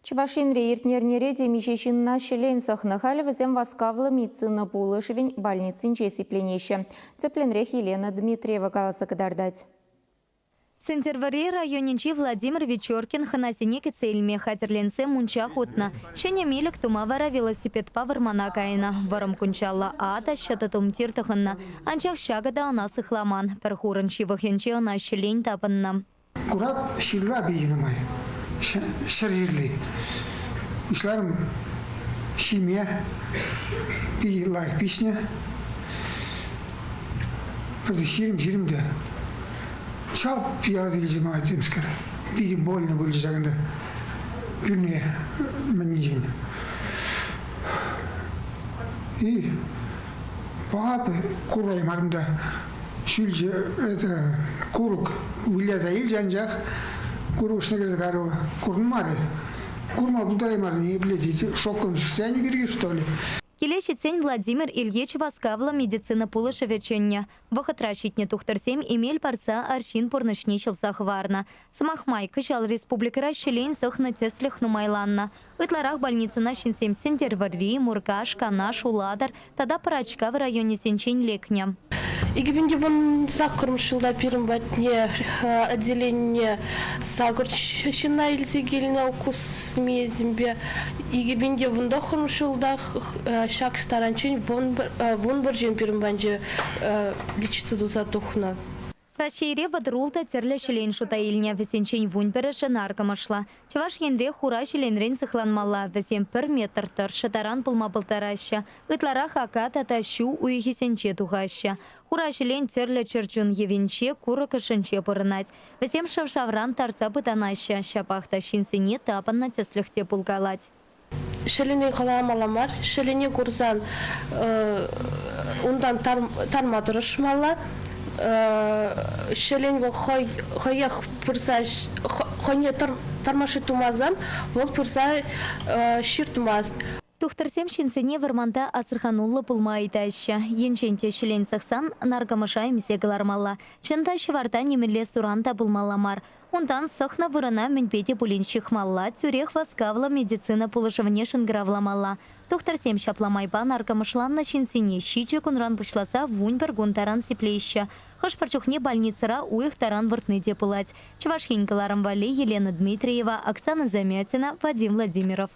Чувашинре иртнернере демишешин на щелен сахнахали везем воскавла медицина полышевень больницын чесипленеше. Цепленрех Елена Дмитриева галаса кадардать. Сентервари районинчи Владимир Вечеркин ханасине кецельме хатерленсе мунча хутна. Шене милик тумавара велосипед павармана кайна. Варам кунчала ата шататум тиртаханна. Анчах шагада ана сыхламан. Перхуранчи вахенчи ана щелень тапанна. Курап шилла бейнамай. Шарирли. Ушларым шимия. Би лайк песня. Ширим да. Çap yardım cemaatimiz kar. Bir bolne bolcu jaganda günne menjin. И папа курай мармда шүлже это курук виляза илжанжах курушнагер гару курнмары. Курма будай марни бледи шоком состоянии берги что ли. Келеши цень Владимир Ильич Воскавла медицина пулыша веченне. Вахатращитне тухтарсем имель парса аршин порнышничел сахварна. Самахмай кышал республика расщелень сохна теслих нумайланна. Ытларах больница на щенсем Сентервари, Муркаш, Канаш, Уладар, тогда парачка в районе Сенчень лекня. Игибинде вон сакрым шилда пирым батне отделение сагырчина илзегельна укус смезимбе. Игибинде вон дохрым шилда шак старанчин вон баржен пирым банже лечится дуза тухна. Рашире вадрулта терле шелен шутаильня весенчень вуньбереше наркомашла. Чаваш янре хура шеленрен сыхланмала весен пер метр тыр шатаран пулма болтараща. Ытларах аката тащу уихисенче тухаща. Хура шелен терле черчун евенче кура кашенче порынать. Весем шавшавран тарса пытанаща. Шапах тащинсене тапанна теслехте пулгалать. Шелене халамаламар, шелене гурзан ундан тармадырышмала. Шелень вол хоях пырсаш хоне тармаши тумазан вол пырса ширтмаз. Тухтарсем шинсене варманда асырханулла пулмайтаща. Енченте шелень сахсан наркомаша мисе галармала. Чында шеварта немеле суранта пулмаламар. Унтан сахна вырана менпете пулинщик малла, тюрех воскавла медицина пулышевне шингравламала. Тухтарсем шапламайба наркомашланна шинсене щиче кунран пучласа вуньбер гунтаран сиплеща. Хашпарчухне больницара уих таран вортны депылать. Чувашхинь галарамвали Елена Дмитриева, Оксана Замятина, Вадим Владимиров.